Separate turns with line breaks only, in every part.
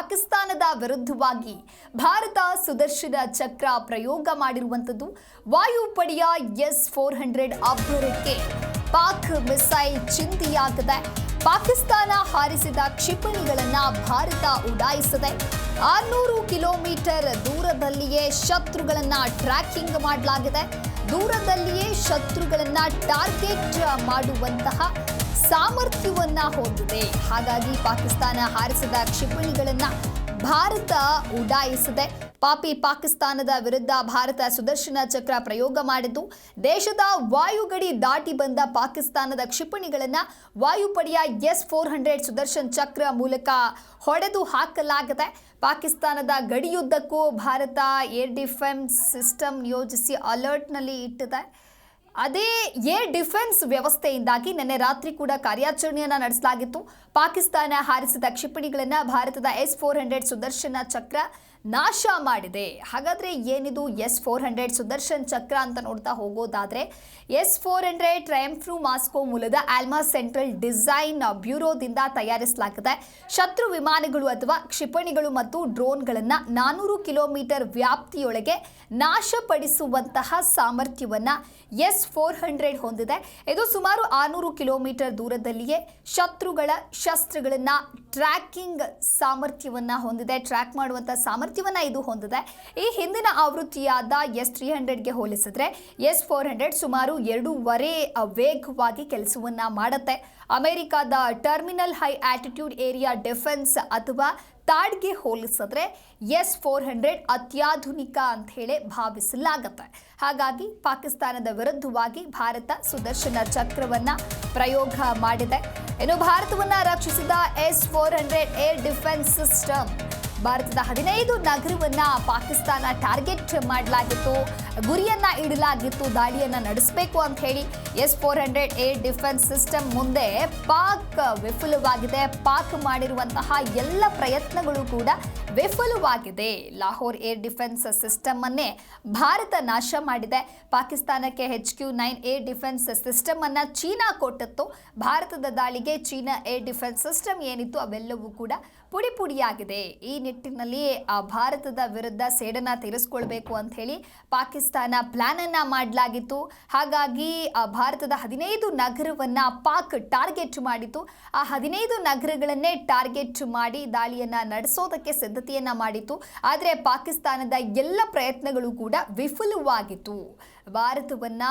ಪಾಕಿಸ್ತಾನದ ವಿರುದ್ಧವಾಗಿ ಭಾರತ ಸುದರ್ಶನ ಚಕ್ರ ಪ್ರಯೋಗ ಮಾಡಿರುವಂತದ್ದು. ವಾಯುಪಡೆಯ S-400 ಅಬ್ಬರಕ್ಕೆ ಪಾಕ್ ಮಿಸೈಲ್ ಚಿಂತೆಯಾಗಿದೆ. ಪಾಕಿಸ್ತಾನ ಹಾರಿಸಿದ ಕ್ಷಿಪಣಿಗಳನ್ನು ಭಾರತ ಉಡಾಯಿಸಿದೆ. 600 ಕಿಲೋಮೀಟರ್ ದೂರದಲ್ಲಿಯೇ ಶತ್ರುಗಳನ್ನು ಟ್ರ್ಯಾಕಿಂಗ್ ಮಾಡಲಾಗಿದೆ. ದೂರದಲ್ಲಿಯೇ ಶತ್ರುಗಳನ್ನು ಟಾರ್ಗೆಟ್ ಮಾಡುವಂತಹ ಸಾಮರ್ಥ್ಯವನ್ನ ಹೊಂದಿದೆ. ಹಾಗಾಗಿ ಪಾಕಿಸ್ತಾನ ಹಾರಿಸಿದ ಕ್ಷಿಪಣಿಗಳನ್ನು ಭಾರತ ಉಡಾಯಿಸಿದೆ. ಪಾಕಿಸ್ತಾನದ ವಿರುದ್ಧ ಭಾರತ ಸುದರ್ಶನ ಚಕ್ರ ಪ್ರಯೋಗ ಮಾಡಿದ್ದು, ದೇಶದ ವಾಯುಗಡಿ ದಾಟಿ ಬಂದ ಪಾಕಿಸ್ತಾನದ ಕ್ಷಿಪಣಿಗಳನ್ನು ವಾಯುಪಡೆಯ S-400 ಸುದರ್ಶನ್ ಚಕ್ರ ಮೂಲಕ ಹೊಡೆದು ಹಾಕಲಾಗಿದೆ. ಪಾಕಿಸ್ತಾನದ ಗಡಿಯುದ್ದಕ್ಕೂ ಭಾರತ ಏರ್ ಡಿಫೆನ್ಸ್ ಸಿಸ್ಟಮ್ ನಿಯೋಜಿಸಿ ಅಲರ್ಟ್ನಲ್ಲಿ ಇಟ್ಟಿದೆ. ಅದೇ ಏರ್ ಡಿಫೆನ್ಸ್ ವ್ಯವಸ್ಥೆಯಿಂದಾಗಿ ನಿನ್ನೆ ರಾತ್ರಿ ಕೂಡ ಕಾರ್ಯಾಚರಣೆಯನ್ನು ನಡೆಸಲಾಗಿತ್ತು. ಪಾಕಿಸ್ತಾನ ಹಾರಿಸಿದ ಕ್ಷಿಪಣಿಗಳನ್ನು ಭಾರತದ S-400 ಸುದರ್ಶನ ಚಕ್ರ ನಾಶ ಮಾಡಿದೆ. ಹಾಗಾದರೆ ಏನಿದು S-400 ಸುದರ್ಶನ್ ಚಕ್ರ ಅಂತ ನೋಡ್ತಾ ಹೋಗೋದಾದರೆ, S-400 ಟ್ರಯಂಫ್ ಮಾಸ್ಕೋ ಮೂಲದ ಆಲ್ಮಾ ಸೆಂಟ್ರಲ್ ಡಿಸೈನ್ ಬ್ಯೂರೋದಿಂದ ತಯಾರಿಸಲಾಗಿದೆ. ಶತ್ರು ವಿಮಾನಗಳು ಅಥವಾ ಕ್ಷಿಪಣಿಗಳು ಮತ್ತು ಡ್ರೋನ್ಗಳನ್ನು 400 ಕಿಲೋಮೀಟರ್ ವ್ಯಾಪ್ತಿಯೊಳಗೆ ನಾಶಪಡಿಸುವಂತಹ ಸಾಮರ್ಥ್ಯವನ್ನು S-400 ಹೊಂದಿದೆ. ಇದು ಸುಮಾರು 600 ಕಿಲೋಮೀಟರ್ ದೂರದಲ್ಲಿಯೇ ಶತ್ರುಗಳ ಶಸ್ತ್ರಗಳನ್ನು ಟ್ರ್ಯಾಕಿಂಗ್ ಸಾಮರ್ಥ್ಯವನ್ನು ಹೊಂದಿದೆ. ಟ್ರ್ಯಾಕ್ ಮಾಡುವಂಥ ಸಾಮರ್ಥ್ಯವನ್ನು ಇದು ಹೊಂದಿದೆ. ಈ ಹಿಂದಿನ ಆವೃತ್ತಿಯಾದ S-300ಗೆ ಹೋಲಿಸಿದ್ರೆ S-400 ಸುಮಾರು 2.5 ವೇಗವಾಗಿ ಕೆಲಸವನ್ನು ಮಾಡುತ್ತೆ. ಅಮೆರಿಕದ terminal high attitude area defence ಅಥವಾ ತಾಡ್ಗೆ ಹೋಲಿಸಿದ್ರೆ S-400 ಅತ್ಯಾಧುನಿಕ ಅಂತ ಹೇಳಿ ಭಾವಿಸಲಾಗುತ್ತೆ. ಹಾಗಾಗಿ ಪಾಕಿಸ್ತಾನದ ವಿರುದ್ಧವಾಗಿ ಭಾರತ ಸುದರ್ಶನ ಚಕ್ರವನ್ನ ಪ್ರಯೋಗ ಮಾಡಿದೆ. ಇನ್ನು ಭಾರತವನ್ನ ರಕ್ಷಿಸಿದ S-400 ಏರ್ ಡಿಫೆನ್ಸ್ ಸಿಸ್ಟಮ್ ಭಾರತದ 15 ನಗರವನ್ನ ಪಾಕಿಸ್ತಾನ ಟಾರ್ಗೆಟ್ ಮಾಡಲಾಗಿತ್ತು, ಗುರಿಯನ್ನ ಇಡಲಾಗಿತ್ತು, ದಾಳಿಯನ್ನ ನಡೆಸಬೇಕು ಅಂತ ಹೇಳಿ. S-400 ಏರ್ ಡಿಫೆನ್ಸ್ ಸಿಸ್ಟಮ್ ಮುಂದೆ ಪಾಕ್ ವಿಫಲವಾಗಿದೆ. ಪಾಕ್ ಮಾಡಿರುವಂತಹ ಎಲ್ಲ ಪ್ರಯತ್ನಗಳು ಕೂಡ ವಿಫಲವಾಗಿದೆ. ಲಾಹೋರ್ ಏರ್ ಡಿಫೆನ್ಸ್ ಸಿಸ್ಟಮ್ ಅನ್ನೇ ಭಾರತ ನಾಶ ಮಾಡಿದೆ. ಪಾಕಿಸ್ತಾನಕ್ಕೆ HQ-9 ಏರ್ ಡಿಫೆನ್ಸ್ ಸಿಸ್ಟಮ್ ಅನ್ನ ಚೀನಾ ಕೊಟ್ಟಿತ್ತು. ಭಾರತದ ದಾಳಿಗೆ ಚೀನಾ ಏರ್ ಡಿಫೆನ್ಸ್ ಸಿಸ್ಟಮ್ ಏನಿತ್ತು ಅವೆಲ್ಲವೂ ಕೂಡ ಪುಡಿಯಾಗಿದೆ. ಈ ನಿಟ್ಟಿನಲ್ಲಿ ಭಾರತದ ವಿರುದ್ಧ ಸೇಡನ್ನ ತೀರಿಸಿಕೊಳ್ಬೇಕು ಅಂತ ಹೇಳಿ ಪಾಕಿಸ್ತಾನ ಪ್ಲಾನ್ ಅನ್ನ ಮಾಡಲಾಗಿತ್ತು. ಹಾಗಾಗಿ ಭಾರತದ 15 ನಗರವನ್ನ ಪಾಕ್ ಟಾರ್ಗೆಟ್ ಮಾಡಿತ್ತು. ಆ 15 ನಗರಗಳನ್ನೇ ಟಾರ್ಗೆಟ್ ಮಾಡಿ ದಾಳಿಯನ್ನ ನಡೆಸೋದಕ್ಕೆ ಸಿದ್ಧತೆಯನ್ನ ಮಾಡಿತ್ತು. ಆದರೆ ಪಾಕಿಸ್ತಾನದ ಎಲ್ಲ ಪ್ರಯತ್ನಗಳು ಕೂಡ ವಿಫಲವಾಗಿತ್ತು. ಭಾರತವನ್ನ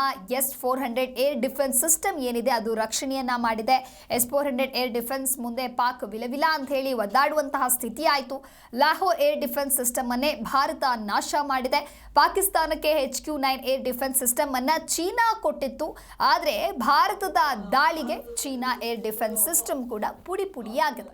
S-400 ಏರ್ ಡಿಫೆನ್ಸ್ ಸಿಸ್ಟಮ್ ಏನಿದೆ ಅದು ರಕ್ಷಣೆಯನ್ನ ಮಾಡಿದೆ. S-400 ಏರ್ ಡಿಫೆನ್ಸ್ ಮುಂದೆ ಪಾಕ್ ವಿಲವಿಲ ಅಂತ ಹೇಳಿ ಒದ್ದಾಡುವಂತಹ ಸ್ಥಿತಿ ಆಯಿತು. ಲಾಹೋರ್ ಏರ್ ಡಿಫೆನ್ಸ್ ಸಿಸ್ಟಮ್ ಅನ್ನೇ ಭಾರತ ನಾಶ ಮಾಡಿದೆ. ಪಾಕಿಸ್ತಾನಕ್ಕೆ HQ-9 ಏರ್ ಡಿಫೆನ್ಸ್ ಸಿಸ್ಟಮ್ ಅನ್ನ ಚೀನಾ ಕೊಟ್ಟಿತ್ತು. ಆದರೆ ಭಾರತದ ದಾಳಿಗೆ ಚೀನಾ ಏರ್ ಡಿಫೆನ್ಸ್ ಸಿಸ್ಟಮ್ ಕೂಡ ಪುಡಿಯಾಗಿದೆ.